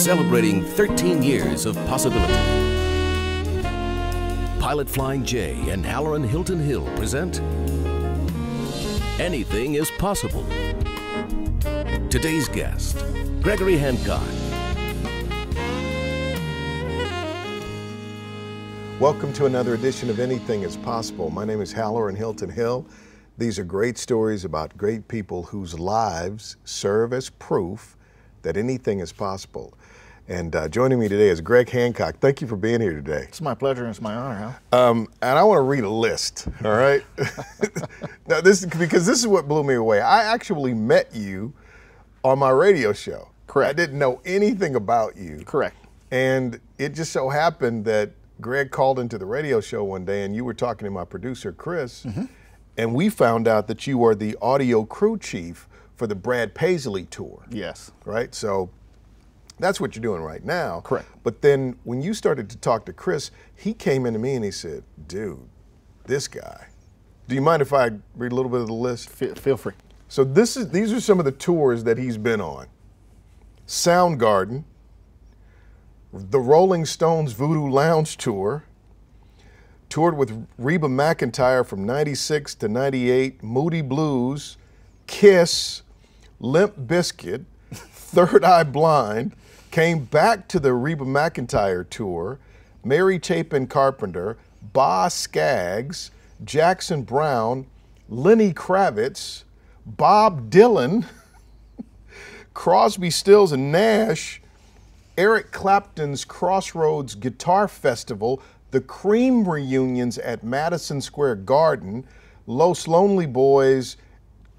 celebrating 13 years of possibility. Pilot Flying J and Halloran Hilton Hill present Anything is Possible. Today's guest, Gregory Hancock. Welcome to another edition of Anything is Possible. My name is Halloran Hilton Hill. These are great stories about great people whose lives serve as proof that anything is possible. And joining me today is Greg Hancock. Thank you for being here today. It's my pleasure and it's my honor, Hal. And I want to read a list, all right? Now, because this is what blew me away. I actually met you on my radio show. Correct. I didn't know anything about you. Correct. And it just so happened that Greg called into the radio show one day and you were talking to my producer, Chris, and we found out that you are the audio crew chief for the Brad Paisley tour. Yes. Right? So that's what you're doing right now. Correct. But then when you started to talk to Chris, he came into me and he said, dude, this guy. Do you mind if I read a little bit of the list? Feel free. So these are some of the tours that he's been on. Soundgarden, the Rolling Stones Voodoo Lounge Tour, toured with Reba McEntire from 96 to 98, Moody Blues, Kiss, Limp Bizkit, Third Eye Blind, came back to the Reba McEntire tour, Mary Chapin Carpenter, Boz Scaggs, Jackson Browne, Lenny Kravitz, Bob Dylan, Crosby, Stills and Nash, Eric Clapton's Crossroads Guitar Festival, the Cream reunions at Madison Square Garden, Los Lonely Boys,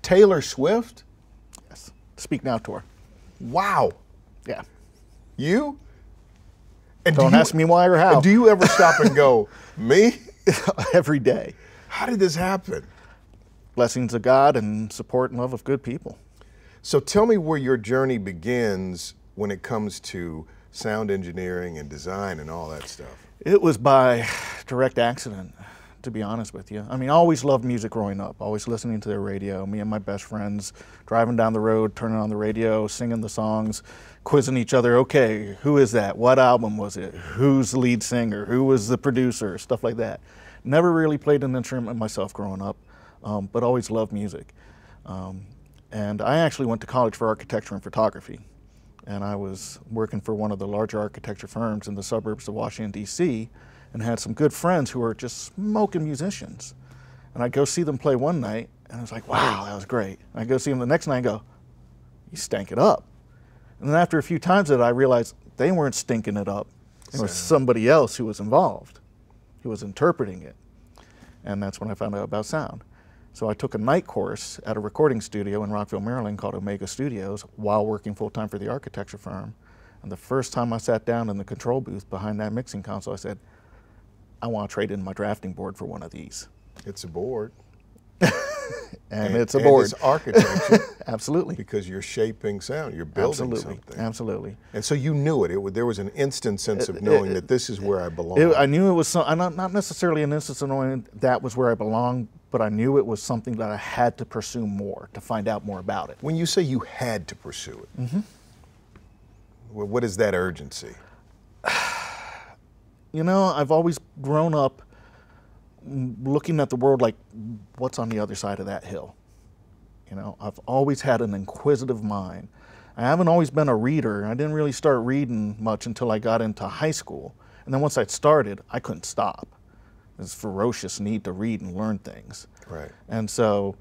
Taylor Swift. Yes. Speak Now tour. Wow. Yeah. You? And Don't ask me why or how. Do you ever stop and go, me? Every day. How did this happen? Blessings of God and support and love of good people. So tell me where your journey begins when it comes to sound engineering and design and all that stuff. It was by direct accident, to be honest with you. I mean, I always loved music growing up, always listening to the radio. Me and my best friends driving down the road, turning on the radio, singing the songs, quizzing each other. Okay, who is that? What album was it? Who's the lead singer? Who was the producer? Stuff like that. Never really played an instrument myself growing up, but always loved music. And I actually went to college for architecture and photography. And I was working for one of the larger architecture firms in the suburbs of Washington, D.C., and had some good friends who were just smoking musicians. And I'd go see them play one night, and I was like, wow, that was great. And I'd go see them the next night and go, you stank it up. And then after a few times that I realized they weren't stinking it up. It was somebody else who was involved, who was interpreting it. And that's when I found out about sound. So I took a night course at a recording studio in Rockville, Maryland called Omega Studios while working full-time for the architecture firm. And the first time I sat down in the control booth behind that mixing console, I said, I want to trade in my drafting board for one of these. It's a board. and it's a board. And it's architecture. Absolutely. Because you're shaping sound, you're building something. Absolutely. And so you knew it. There was an instant sense of knowing that this is where I belong. I knew it was, not necessarily an instance of knowing that was where I belonged, but I knew it was something that I had to pursue more, to find out more about it. When you say you had to pursue it, what is that urgency? You know, I've always grown up looking at the world like, what's on the other side of that hill? You know, I've always had an inquisitive mind. I haven't always been a reader. I didn't really start reading much until I got into high school. And then once I started, I couldn't stop. This ferocious need to read and learn things. Right. And so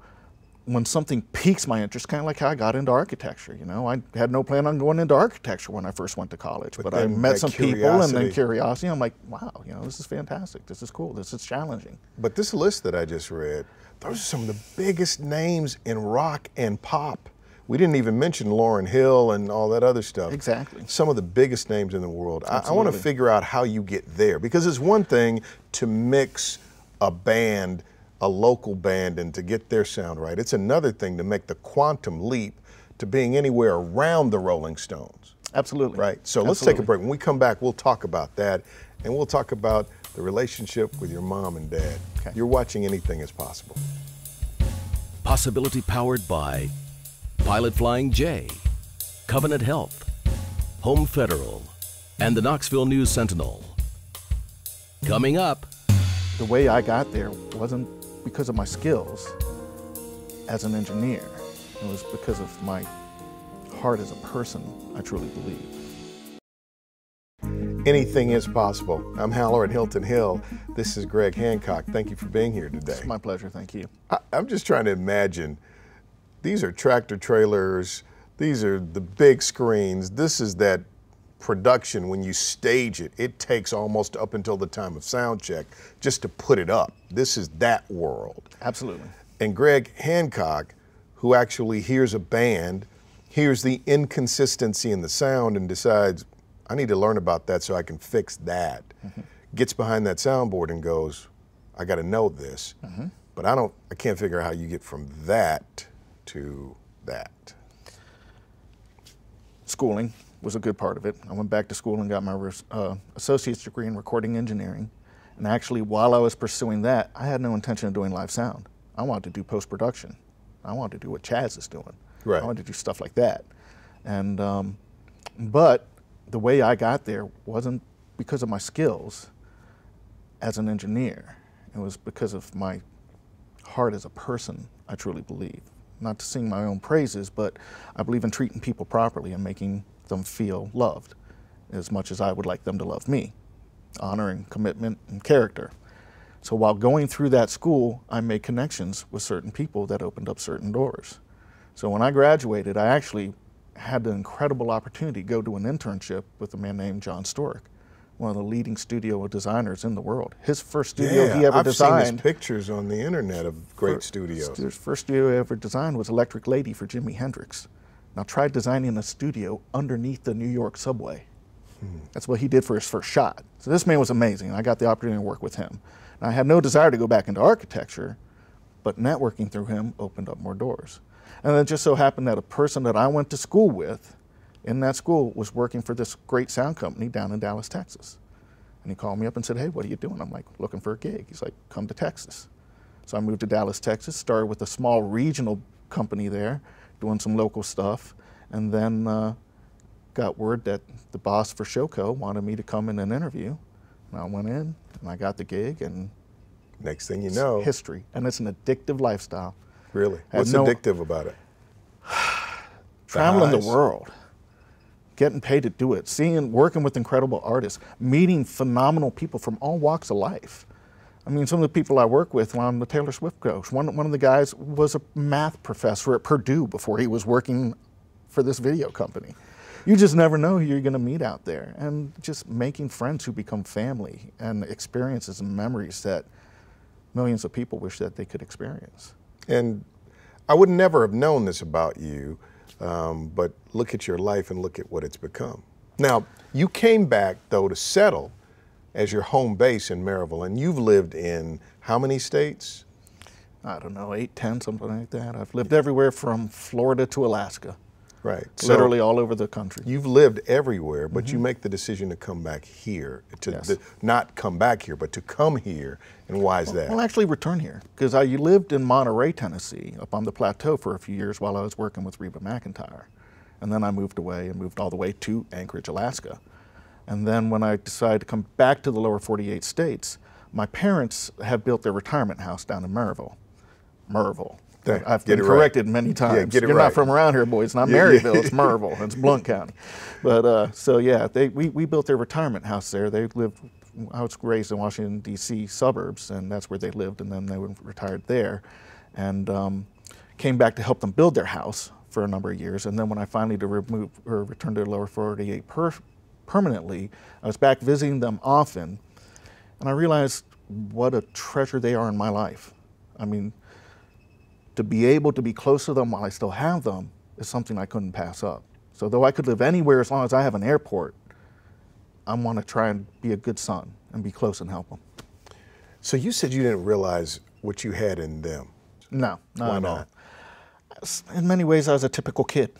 when something piques my interest, kind of like how I got into architecture, you know, I had no plan on going into architecture when I first went to college, but I met some people and then curiosity, I'm like, wow, you know, this is fantastic, this is cool, this is challenging. But this list that I just read, those are some of the biggest names in rock and pop. We didn't even mention Lauryn Hill and all that other stuff. Exactly. Some of the biggest names in the world. I want to figure out how you get there, because it's one thing to mix a band, a local band, and to get their sound right. It's another thing to make the quantum leap to being anywhere around the Rolling Stones. Absolutely. Right? So let's take a break. When we come back, we'll talk about that, and we'll talk about the relationship with your mom and dad. Okay. You're watching Anything is Possible. Possibility powered by Pilot Flying J, Covenant Health, Home Federal, and the Knoxville News Sentinel. Coming up. The way I got there wasn't because of my skills as an engineer. It was because of my heart as a person, I truly believe. Anything is possible. I'm Halloran Hilton Hill. This is Greg Hancock. Thank you for being here today. It's my pleasure, thank you. I'm just trying to imagine, these are tractor trailers, these are the big screens, this is that production when you stage it. It takes almost up until the time of sound check just to put it up. This is that world. Absolutely. And Greg Hancock, who actually hears a band, hears the inconsistency in the sound and decides, I need to learn about that so I can fix that. Gets behind that soundboard and goes, I got to know this. But I can't figure out how you get from that to that. Schooling was a good part of it. I went back to school and got my associate's degree in recording engineering. And actually, while I was pursuing that, I had no intention of doing live sound. I wanted to do post-production. I wanted to do what Chaz is doing. Right. I wanted to do stuff like that. And, but the way I got there wasn't because of my skills as an engineer. It was because of my heart as a person, I truly believe. Not to sing my own praises, but I believe in treating people properly and making them feel loved as much as I would like them to love me. Honor and commitment and character. So while going through that school, I made connections with certain people that opened up certain doors. So when I graduated, I actually had the incredible opportunity to go to an internship with a man named John Stork, one of the leading studio designers in the world. His first studio he ever designed. I've seen his pictures on the internet of great studios. His first studio he ever designed was Electric Lady for Jimi Hendrix. Now try designing a studio underneath the New York subway. That's what he did for his first shot. So this man was amazing, and I got the opportunity to work with him. And I had no desire to go back into architecture, but networking through him opened up more doors. And it just so happened that a person that I went to school with in that school was working for this great sound company down in Dallas, Texas. And he called me up and said, hey, what are you doing? I'm like, looking for a gig. He's like, come to Texas. So I moved to Dallas, Texas, started with a small regional company there, doing some local stuff, and then got word that the boss for Showco wanted me to come in and interview. And I went in, and I got the gig, and next thing you know, history. And it's an addictive lifestyle. Really? What's addictive about it? Traveling the world, getting paid to do it, working with incredible artists, meeting phenomenal people from all walks of life. I mean, some of the people I work with on the Taylor Swift coach, one of the guys was a math professor at Purdue before he was working for this video company. You just never know who you're going to meet out there. And just making friends who become family and experiences and memories that millions of people wish that they could experience. And I would never have known this about you, but look at your life and look at what it's become. Now, you came back, though, to settle as your home base in Maryville, and you've lived in how many states? I don't know, 8, 10, something like that. I've lived everywhere from Florida to Alaska. Right. Literally all over the country. You've lived everywhere, but you make the decision to come back here, not come back here, but to come here, and why is that? Well, actually return here, because I lived in Monterey, Tennessee, up on the plateau for a few years while I was working with Reba McEntire. And then I moved away and moved all the way to Anchorage, Alaska. And then when I decided to come back to the lower 48 states, my parents have built their retirement house down in Maryville. I've been corrected many times. You're not from around here, boy. It's not Maryville, it's Maryville. It's Blount County. But so yeah, we built their retirement house there. They lived, I was raised in Washington, D.C. suburbs, and that's where they lived, and then they retired there. And came back to help them build their house for a number of years. And then when I finally returned to the lower 48 permanently, I was back visiting them often, and I realized what a treasure they are in my life. I mean, to be able to be close to them while I still have them is something I couldn't pass up. So though I could live anywhere as long as I have an airport, I want to try and be a good son and be close and help them. So you said you didn't realize what you had in them. No, Why not? In many ways, I was a typical kid.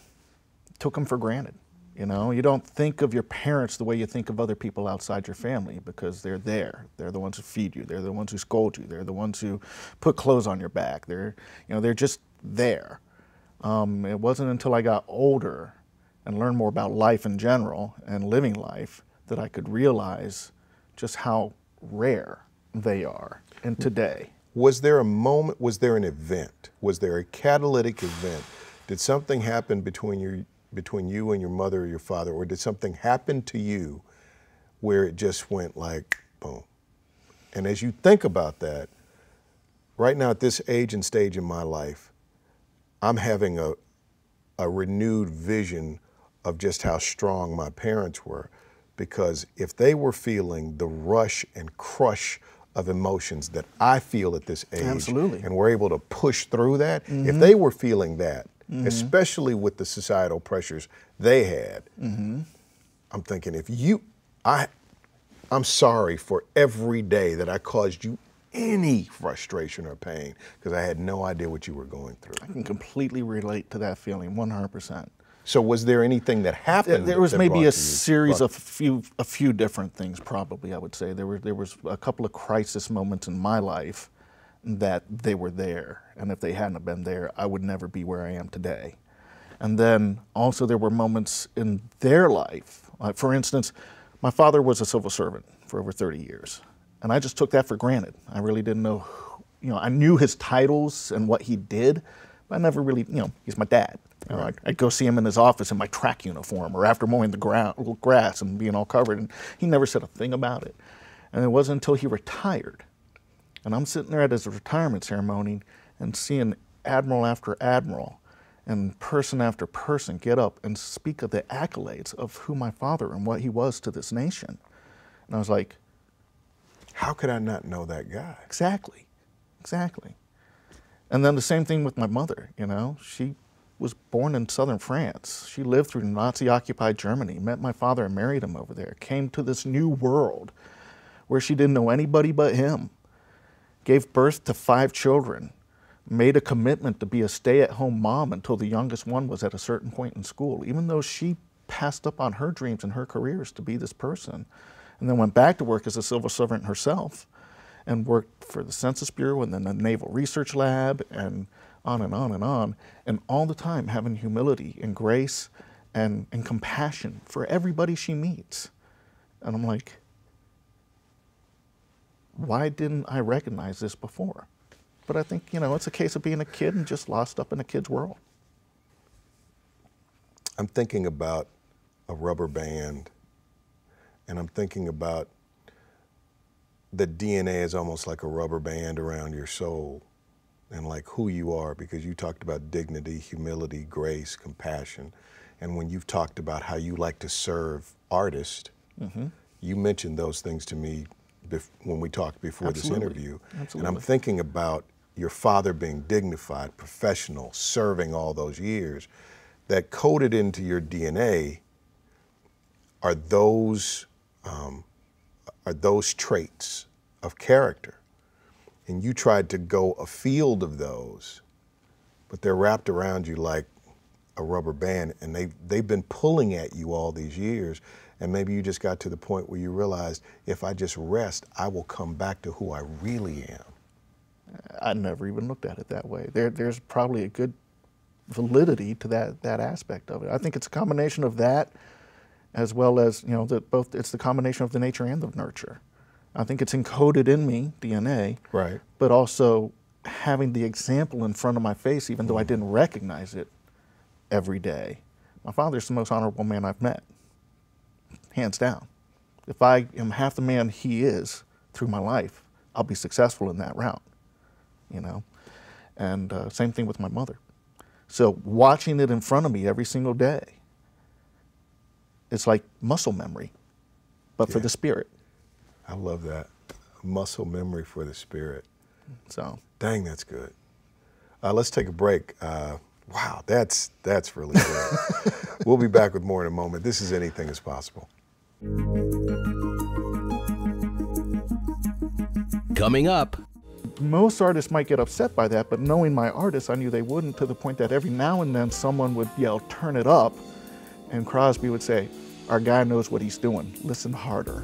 Took them for granted. You know, you don't think of your parents the way you think of other people outside your family because they're there. They're the ones who feed you. They're the ones who scold you. They're the ones who put clothes on your back. They're just there. It wasn't until I got older and learn more about life in general and living life, that I could realize just how rare they are in today. Was there a moment, was there an event, was there a catalytic event? Did something happen between you and your mother or your father, or did something happen to you where it just went like, boom? And as you think about that, right now at this age and stage in my life, I'm having a renewed vision of just how strong my parents were, because if they were feeling the rush and crush of emotions that I feel at this age, Absolutely. and were able to push through that, if they were feeling that, especially with the societal pressures they had, I'm thinking, I'm sorry for every day that I caused you any frustration or pain, because I had no idea what you were going through. I can completely relate to that feeling, 100%. So was there anything that happened? There was that maybe brought a to you? series of a few different things, probably, I would say. There was a couple of crisis moments in my life that they were there, and if they hadn't have been there, I would never be where I am today. And then also there were moments in their life. For instance, my father was a civil servant for over 30 years, and I just took that for granted. I really didn't know, I knew his titles and what he did, but I never really, he's my dad. I'd go see him in his office in my track uniform, or after mowing the grass and being all covered, and he never said a thing about it. And it wasn't until he retired, and I'm sitting there at his retirement ceremony and seeing admiral after admiral and person after person get up and speak of the accolades of who my father and what he was to this nation. And I was like, how could I not know that guy? Exactly. And then the same thing with my mother, She was born in southern France. She lived through Nazi-occupied Germany, met my father and married him over there, came to this new world where she didn't know anybody but him, gave birth to 5 children, made a commitment to be a stay-at-home mom until the youngest one was at a certain point in school, even though she passed up on her dreams and her careers to be this person, and then went back to work as a civil servant herself and worked for the Census Bureau and then the Naval Research Lab and on and on and on, and all the time having humility and grace and compassion for everybody she meets. And I'm like, why didn't I recognize this before? But I think, it's a case of being a kid and just lost up in a kid's world. I'm thinking about a rubber band, and I'm thinking about the DNA is almost like a rubber band around your soul and like who you are, because you talked about dignity, humility, grace, compassion. And when you've talked about how you like to serve artists, you mentioned those things to me when we talked before this interview. And I'm thinking about your father being dignified, professional, serving all those years. That coded into your DNA are those traits of character. And you tried to go afield of those, but they're wrapped around you like a rubber band, and they've been pulling at you all these years, and maybe you just got to the point where you realized, if I just rest, I will come back to who I really am. I never even looked at it that way. There's probably a good validity to that aspect of it. I think it's a combination of that, as well as, it's the combination of the nature and the nurture. I think it's encoded in me, DNA, right? But also having the example in front of my face, even though I didn't recognize it every day. My father's the most honorable man I've met, hands down. If I am half the man he is through my life, I'll be successful in that route, And same thing with my mother. So watching it in front of me every single day, it's like muscle memory, but for the spirit. I love that. Muscle memory for the spirit. So, dang, that's good. Let's take a break. Wow, that's really good. We'll be back with more in a moment. This is Anything is Possible. Coming up. Most artists might get upset by that, but knowing my artists, I knew they wouldn't, to the point that every now and then someone would yell, "Turn it up," and Crosby would say, "Our guy knows what he's doing. Listen harder."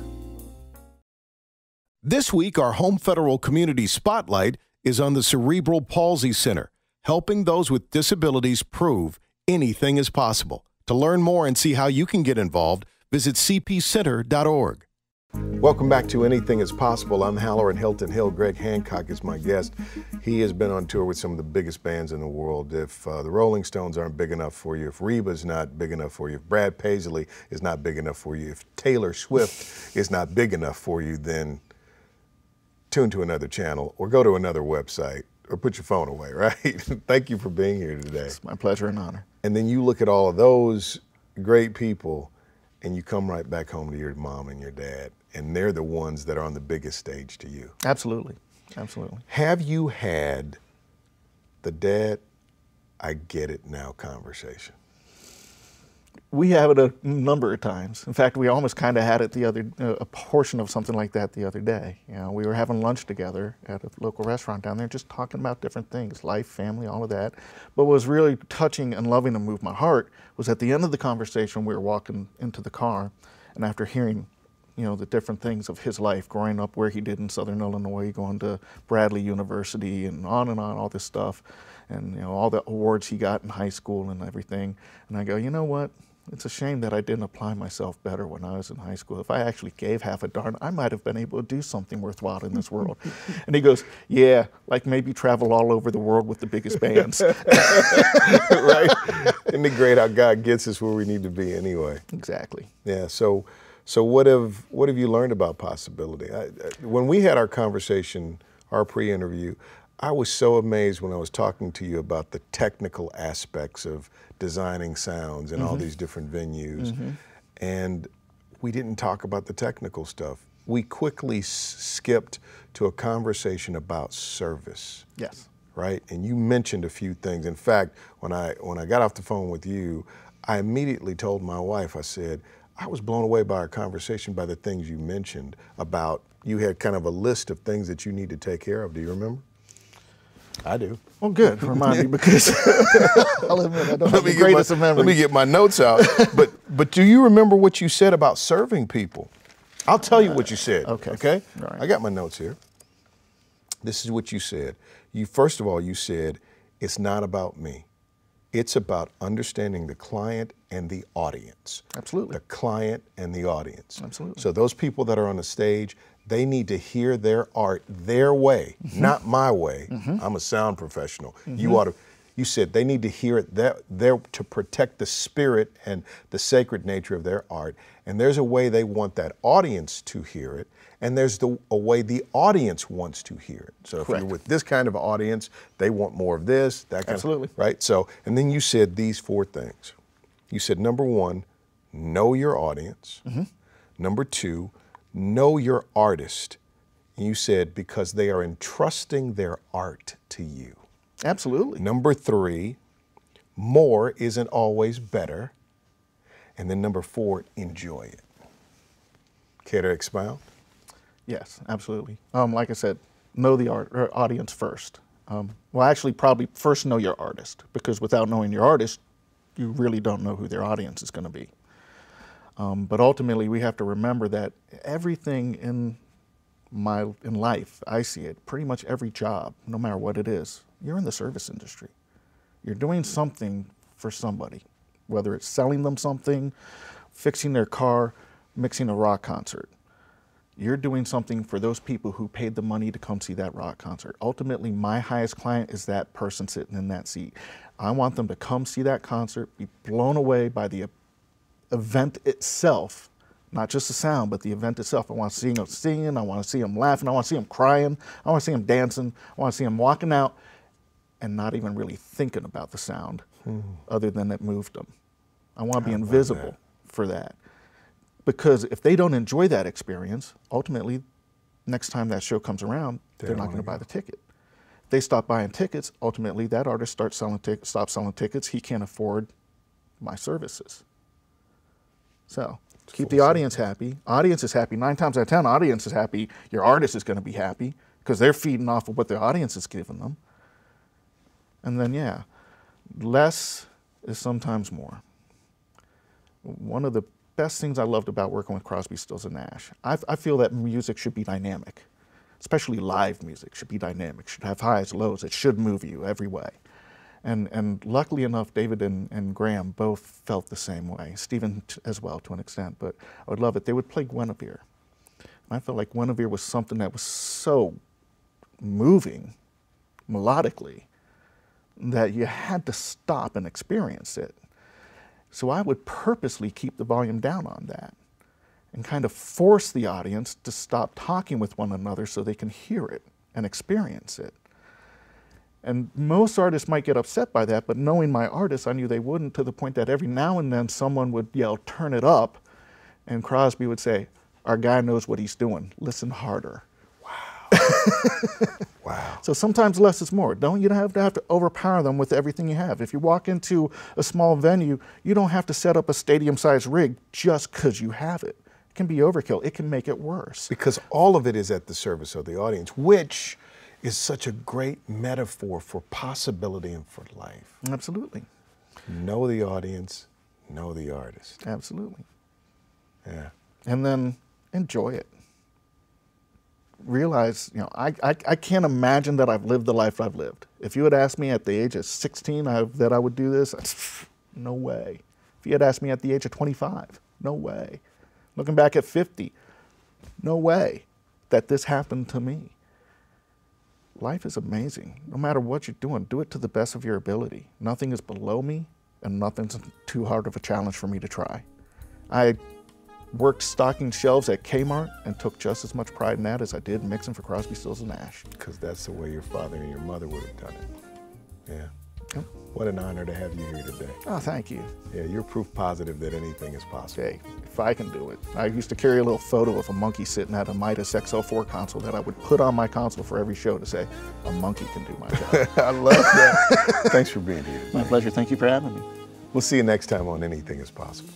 This week, our Home Federal Community Spotlight is on the Cerebral Palsy Center, helping those with disabilities prove anything is possible. To learn more and see how you can get involved, visit cpcenter.org. Welcome back to Anything is Possible. I'm Halloran Hilton Hill. Greg Hancock is my guest. He has been on tour with some of the biggest bands in the world. If the Rolling Stones aren't big enough for you, if Reba's not big enough for you, if Brad Paisley is not big enough for you, if Taylor Swift is not big enough for you, then tune to another channel or go to another website or put your phone away, right? Thank you for being here today. It's my pleasure and honor. And then you look at all of those great people and you come right back home to your mom and your dad, and they're the ones that are on the biggest stage to you. Absolutely, absolutely. Have you had the "Dad, I get it now" conversation? We have it a number of times. In fact, we almost kind of had it a portion of something like that the other day. You know, we were having lunch together at a local restaurant down there, just talking about different things, life, family, all of that. But what was really touching and loving and moved my heart was at the end of the conversation, we were walking into the car, and after hearing, you know, the different things of his life, growing up where he did in Southern Illinois, going to Bradley University, and on, all this stuff, and you know, all the awards he got in high school and everything. And I go, you know what? It's a shame that I didn't apply myself better when I was in high school. If I actually gave half a darn, I might have been able to do something worthwhile in this world. And he goes, yeah, like maybe travel all over the world with the biggest bands. Right? Isn't it great how God gets us where we need to be anyway? Exactly. Yeah, so what have you learned about possibility? When we had our conversation, our pre-interview, I was so amazed when I was talking to you about the technical aspects of designing sounds in all these different venues. And we didn't talk about the technical stuff. We quickly skipped to a conversation about service. Yes. Right? And you mentioned a few things. In fact, when I got off the phone with you, I immediately told my wife, I said, I was blown away by our conversation by the things you mentioned about, you had kind of a list of things that you need to take care of. Do you remember? I do. Well, good. Remind me, because I'll admit I don't have the greatest of memories. Let me get my notes out. But do you remember what you said about serving people? I'll tell you what you said. Okay? All right. I got my notes here. This is what you said. First of all, you said, it's not about me. It's about understanding the client and the audience. Absolutely. The client and the audience. Absolutely. So those people that are on the stage, they need to hear their art their way, not my way. I'm a sound professional. You said they need to hear it to protect the spirit and the sacred nature of their art. And there's a way they want that audience to hear it, and there's a way the audience wants to hear it. So if you're with this kind of audience, they want more of this, that kind of, right? So, and then you said these 4 things. You said, number 1, know your audience. Number 2, know your artist. And you said, because they are entrusting their art to you. Absolutely. Number 3, more isn't always better. And then number 4, enjoy it. Care to expound? Yes, absolutely. Like I said, know the audience first. Well, actually, probably first know your artist, because without knowing your artist, you really don't know who their audience is going to be. But ultimately, we have to remember that everything in life, I see it, pretty much every job, no matter what it is, you're in the service industry. You're doing something for somebody, whether it's selling them something, fixing their car, mixing a rock concert. You're doing something for those people who paid the money to come see that rock concert. Ultimately, my highest client is that person sitting in that seat. I want them to come see that concert, be blown away by the event itself, not just the sound, but the event itself. I want to see them singing, I want to see them laughing, I want to see them crying, I want to see them dancing, I want to see them walking out and not even really thinking about the sound other than it moved them. I want to be invisible for that. Because if they don't enjoy that experience, ultimately, next time that show comes around, they're not going to buy the ticket. If they stop buying tickets, ultimately that artist stops selling tickets, he can't afford my services. So keep the audience happy. Audience is happy. 9 times out of 10, audience is happy. Your artist is going to be happy because they're feeding off of what the audience is giving them. And then, yeah, less is sometimes more. One of the best things I loved about working with Crosby, Stills and Nash, I feel that music should be dynamic, especially live music should be dynamic, should have highs, lows, it should move you every way. And luckily enough, David and Graham both felt the same way. Stephen as well, to an extent, but I would love it. They would play Guinevere. And I felt like Guinevere was something that was so moving, melodically, that you had to stop and experience it. So I would purposely keep the volume down on that and kind of force the audience to stop talking with one another so they can hear it and experience it. And most artists might get upset by that, but knowing my artists, I knew they wouldn't, to the point that every now and then someone would yell, "Turn it up," and Crosby would say, "Our guy knows what he's doing. Listen harder." Wow. Wow. So sometimes less is more. You don't have to overpower them with everything you have. If you walk into a small venue, you don't have to set up a stadium-sized rig just because you have it. It can be overkill. It can make it worse. Because all of it is at the service of the audience, which is such a great metaphor for possibility and for life. Absolutely. Know the audience, know the artist. Absolutely. Yeah. And then enjoy it. Realize, I can't imagine that I've lived the life I've lived. If you had asked me at the age of 16 that I would do this, no way. If you had asked me at the age of 25, no way. Looking back at 50, no way that this happened to me. Life is amazing. No matter what you're doing, do it to the best of your ability. Nothing is below me, and nothing's too hard of a challenge for me to try. I worked stocking shelves at Kmart and took just as much pride in that as I did mixing for Crosby, Stills, and Nash. Because that's the way your father and your mother would have done it. Yeah. Yep. What an honor to have you here today. Oh, thank you. Yeah, you're proof positive that anything is possible. Hey, if I can do it. I used to carry a little photo of a monkey sitting at a Midas XL4 console that I would put on my console for every show to say, "A monkey can do my job." I love that. Thanks for being here. My pleasure. Thank you for having me. We'll see you next time on Anything is Possible.